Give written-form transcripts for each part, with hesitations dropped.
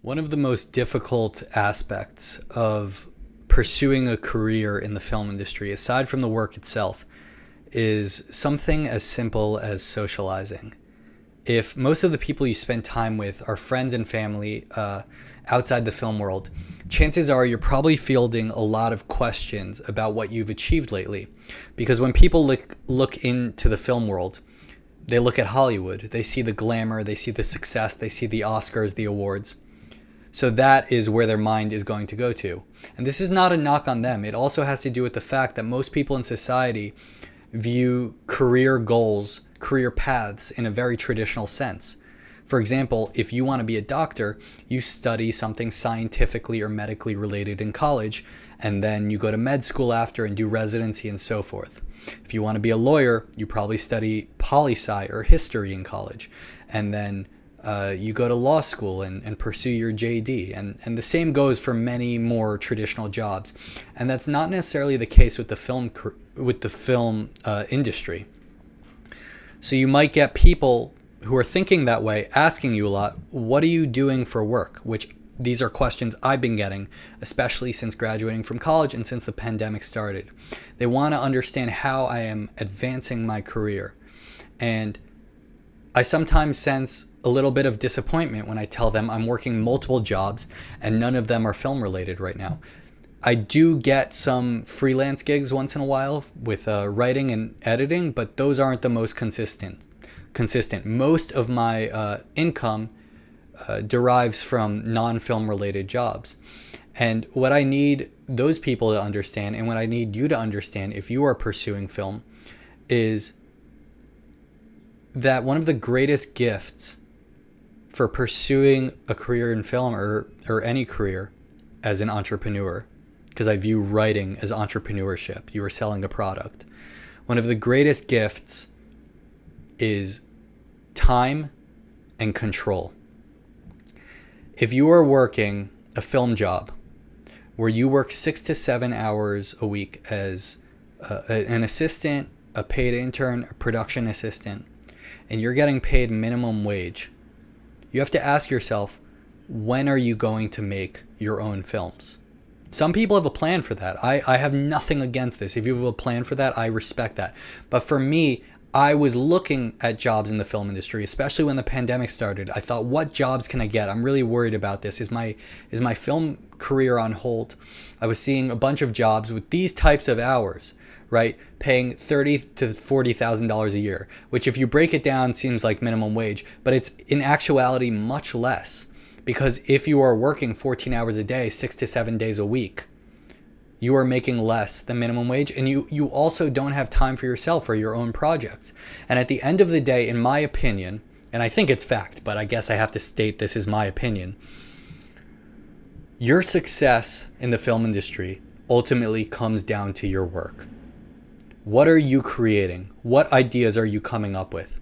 One of the most difficult aspects of pursuing a career in the film industry, aside from the work itself, is something as simple as socializing. If most of the people you spend time with are friends and family outside the film world, chances are you're probably fielding a lot of questions about what you've achieved lately. Because when people look into the film world, they look at Hollywood, they see the glamour, they see the success, they see the Oscars, the awards. So that is where their mind is going to go to. And this is not a knock on them. It also has to do with the fact that most people in society view career goals, career paths in a very traditional sense. For example, if you want to be a doctor, you study something scientifically or medically related in college, and then you go to med school after and do residency and so forth. If you want to be a lawyer, you probably study poli-sci or history in college, and then you go to law school and pursue your JD. And the same goes for many more traditional jobs. And that's not necessarily the case with the film industry. So you might get people who are thinking that way asking you a lot, what are you doing for work? Which these are questions I've been getting, especially since graduating from college and since the pandemic started. They want to understand how I am advancing my career. And I sometimes sense a little bit of disappointment when I tell them I'm working multiple jobs and none of them are film related right now. I do get some freelance gigs once in a while with writing and editing, but those aren't the most consistent. Most of my income derives from non-film related jobs. And what I need those people to understand, and what I need you to understand if you are pursuing film, is that one of the greatest gifts for pursuing a career in film or any career as an entrepreneur, because I view writing as entrepreneurship. You are selling a product. One of the greatest gifts is time and control. If you are working a film job where you work 6 to 7 hours a week as an assistant, a paid intern, a production assistant, and you're getting paid minimum wage, you have to ask yourself, when are you going to make your own films? Some people have a plan for that. I have nothing against this. If you have a plan for that, I respect that. But for me, I was looking at jobs in the film industry, especially when the pandemic started. I thought, what jobs can I get? I'm really worried about this. Is my film career on hold? I was seeing a bunch of jobs with these types of hours, right? Paying $30,000 to $40,000 a year, which if you break it down seems like minimum wage, but it's in actuality much less. Because if you are working 14 hours a day, 6 to 7 days a week, you are making less than minimum wage, and you also don't have time for yourself or your own projects. And at the end of the day, in my opinion, and I think it's fact, but I guess I have to state this is my opinion, your success in the film industry ultimately comes down to your work. What are you creating? What ideas are you coming up with?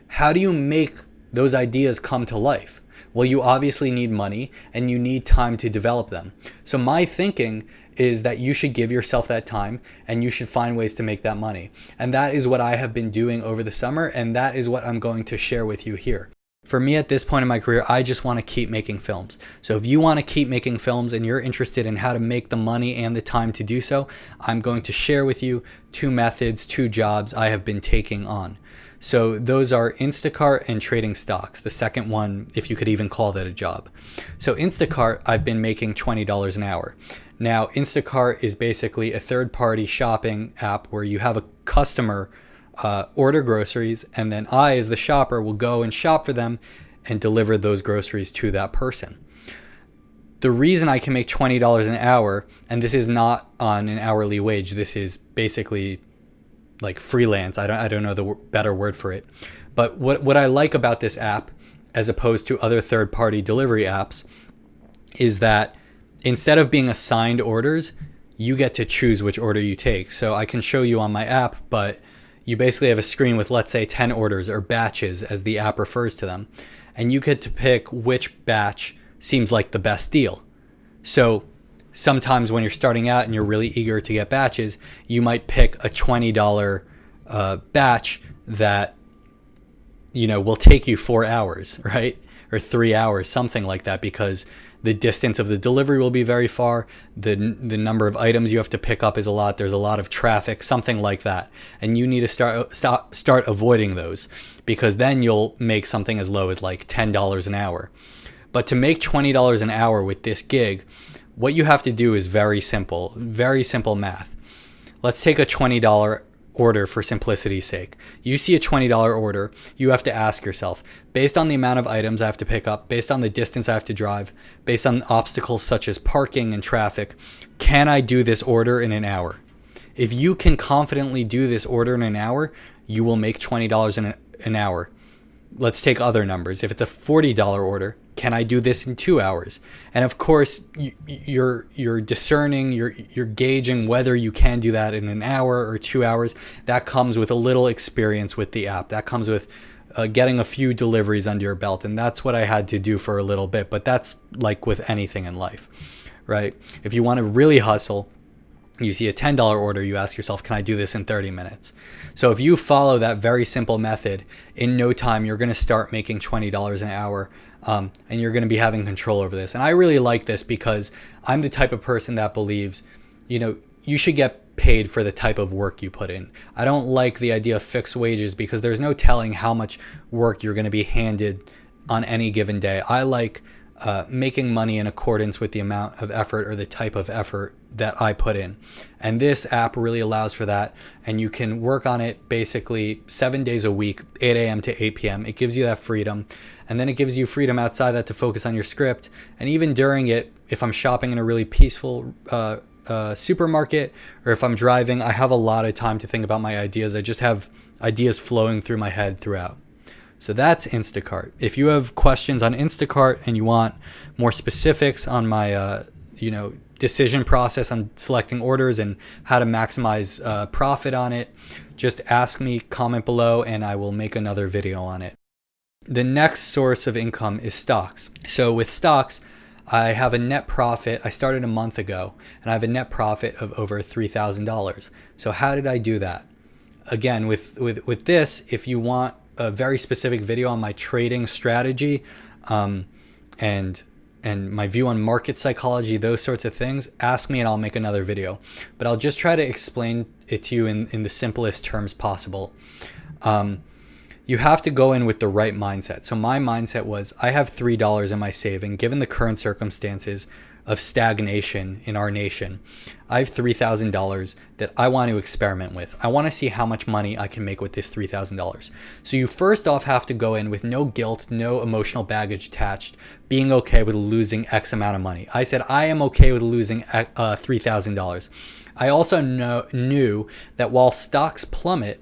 How do you make those ideas come to life? Well, you obviously need money and you need time to develop them. So my thinking is that you should give yourself that time and you should find ways to make that money. And that is what I have been doing over the summer, and that is what I'm going to share with you here. For me at this point in my career, I just want to keep making films. So if you want to keep making films and you're interested in how to make the money and the time to do so, I'm going to share with you 2 methods, 2 jobs I have been taking on. So those are Instacart and trading stocks. The second one, if you could even call that a job. So Instacart, I've been making $20 an hour. Now, Instacart is basically a third-party shopping app where you have a customer order groceries, and then I, as the shopper, will go and shop for them and deliver those groceries to that person. The reason I can make $20 an hour, and this is not on an hourly wage, this is basically like freelance. I don't know the better word for it. But what I like about this app, as opposed to other third-party delivery apps, is that instead of being assigned orders, you get to choose which order you take. So I can show you on my app, but you basically have a screen with, let's say, 10 orders, or batches as the app refers to them. And you get to pick which batch seems like the best deal. So sometimes when you're starting out and you're really eager to get batches, you might pick a $20 batch that, will take you 4 hours, right? or 3 hours, something like that, because the distance of the delivery will be very far. The number of items you have to pick up is a lot. There's a lot of traffic, something like that. And you need to start avoiding those, because then you'll make something as low as like $10 an hour. But to make $20 an hour with this gig, what you have to do is very simple math. Let's take a $20 order for simplicity's sake. You see a $20 order, you have to ask yourself, based on the amount of items I have to pick up, based on the distance I have to drive, based on obstacles such as parking and traffic, can I do this order in an hour? If you can confidently do this order in an hour, you will make $20 in an hour. Let's take other numbers. If it's a $40 order, can I do this in 2 hours? And of course, you're discerning, you're gauging whether you can do that in an hour or 2 hours. That comes with a little experience with the app. That comes with getting a few deliveries under your belt. And that's what I had to do for a little bit. But that's like with anything in life, right? If you want to really hustle, you see a $10 order, you ask yourself, can I do this in 30 minutes? So if you follow that very simple method, in no time, you're going to start making $20 an hour, and you're going to be having control over this. And I really like this because I'm the type of person that believes, you should get paid for the type of work you put in. I don't like the idea of fixed wages because there's no telling how much work you're going to be handed on any given day. I like making money in accordance with the amount of effort or the type of effort that I put in. And this app really allows for that. And you can work on it basically 7 days a week, 8 a.m. to 8 p.m. It gives you that freedom. And then it gives you freedom outside that to focus on your script. And even during it, if I'm shopping in a really peaceful supermarket, or if I'm driving, I have a lot of time to think about my ideas. I just have ideas flowing through my head throughout. So that's Instacart. If you have questions on Instacart and you want more specifics on my, decision process on selecting orders and how to maximize profit on it, just ask me, comment below, and I will make another video on it. The next source of income is stocks. So with stocks, I have a net profit. I started a month ago, and I have a net profit of over $3,000. So how did I do that? Again, with this, if you want a very specific video on my trading strategy, and my view on market psychology, those sorts of things, ask me and I'll make another video. But I'll just try to explain it to you in the simplest terms possible. You have to go in with the right mindset. So my mindset was, I have $3 in my saving. Given the current circumstances of stagnation in our nation, I have $3,000 that I want to experiment with. I want to see how much money I can make with this $3,000. So you first off have to go in with no guilt, no emotional baggage attached, being okay with losing X amount of money. I said, I am okay with losing $3,000. I also knew that while stocks plummet,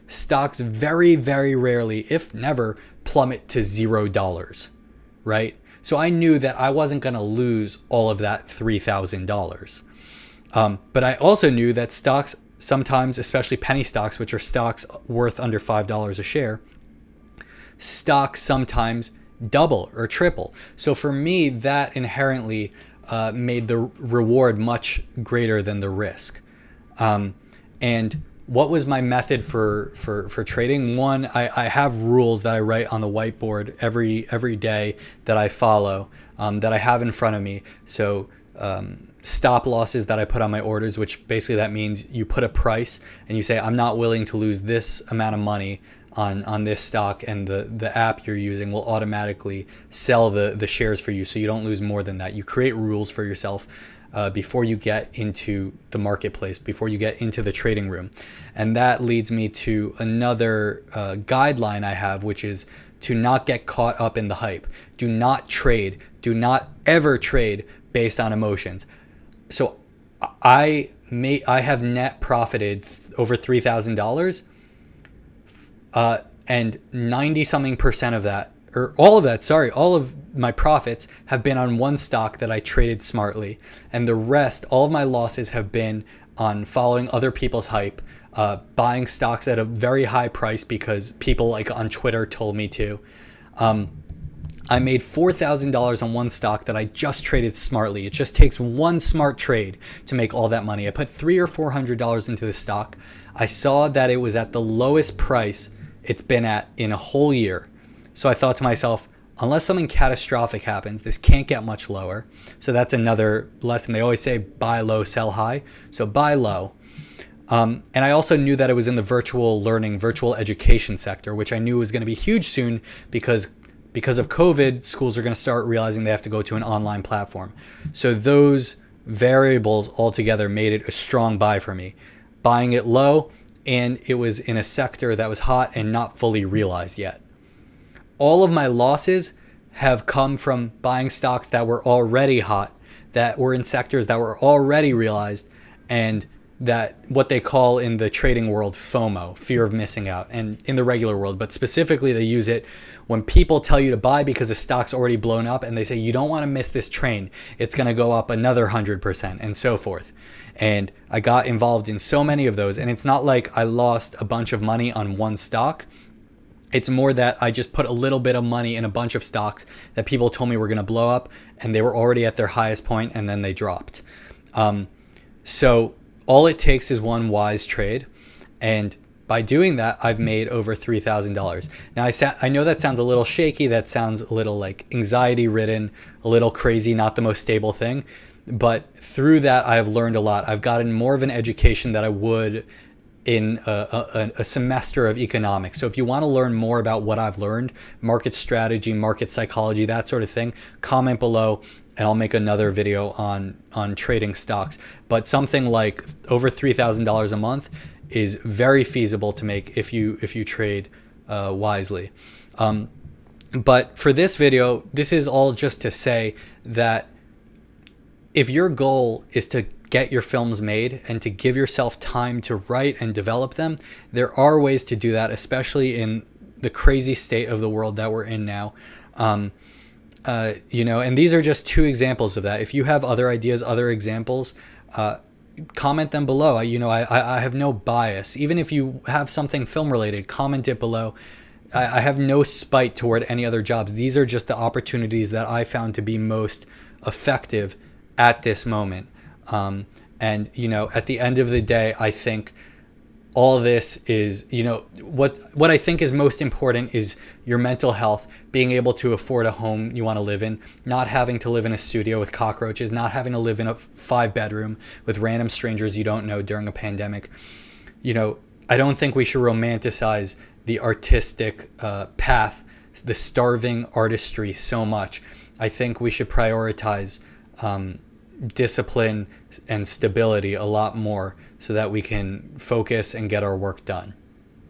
stocks very, very rarely, if never, plummet to $0, right? So I knew that I wasn't going to lose all of that $3,000. But I also knew that stocks sometimes, especially penny stocks, which are stocks worth under $5 a share, stocks sometimes double or triple. So for me, that inherently made the reward much greater than the risk. And what was my method for trading? One, I have rules that I write on the whiteboard every day that I follow, that I have in front of me. So stop losses that I put on my orders, which basically that means you put a price and you say, I'm not willing to lose this amount of money on this stock, and the app you're using will automatically sell the shares for you so you don't lose more than that. You create rules for yourself before you get into the marketplace, before you get into the trading room. And that leads me to another guideline I have, which is to not get caught up in the hype. Do not trade. Do not ever trade based on emotions. So I have net profited over $3,000, and 90-something% of that, or all of my profits have been on one stock that I traded smartly. And the rest, all of my losses have been on following other people's hype, buying stocks at a very high price because people like on Twitter told me to. I made $4,000 on one stock that I just traded smartly. It just takes one smart trade to make all that money. I put $300 or $400 into the stock. I saw that it was at the lowest price it's been at in a whole year. So I thought to myself, unless something catastrophic happens, this can't get much lower. So that's another lesson. They always say buy low, sell high. So buy low. And I also knew that it was in the virtual learning, virtual education sector, which I knew was going to be huge soon because of COVID, schools are going to start realizing they have to go to an online platform. So those variables altogether made it a strong buy for me. Buying it low, and it was in a sector that was hot and not fully realized yet. All of my losses have come from buying stocks that were already hot, that were in sectors that were already realized, and that what they call in the trading world FOMO, fear of missing out, and in the regular world, but specifically they use it when people tell you to buy because the stock's already blown up and they say you don't want to miss this train, it's going to go up another 100% and so forth. And I got involved in so many of those, and it's not like I lost a bunch of money on one stock. It's more that I just put a little bit of money in a bunch of stocks that people told me were going to blow up, and they were already at their highest point and then they dropped. So all it takes is one wise trade, and by doing that, I've made over $3,000. Now, I know that sounds a little shaky. That sounds a little like anxiety-ridden, a little crazy, not the most stable thing. But through that, I have learned a lot. I've gotten more of an education that I would in a semester of economics. So if you want to learn more about what I've learned, market strategy, market psychology, that sort of thing, comment below and I'll make another video on trading stocks. But something like over $3,000 a month is very feasible to make if you trade wisely. But for this video, this is all just to say that if your goal is to get your films made and to give yourself time to write and develop them, there are ways to do that, especially in the crazy state of the world that we're in now. And these are just two examples of that. If you have other ideas, other examples, comment them below. I have no bias. Even if you have something film related, comment it below. I have no spite toward any other jobs. These are just the opportunities that I found to be most effective at this moment. And at the end of the day, I think all this is, what I think is most important is your mental health, being able to afford a home you want to live in, not having to live in a studio with cockroaches, not having to live in a 5-bedroom with random strangers you don't know during a pandemic. I don't think we should romanticize the artistic path, the starving artistry so much. I think we should prioritize discipline and stability a lot more so that we can focus and get our work done.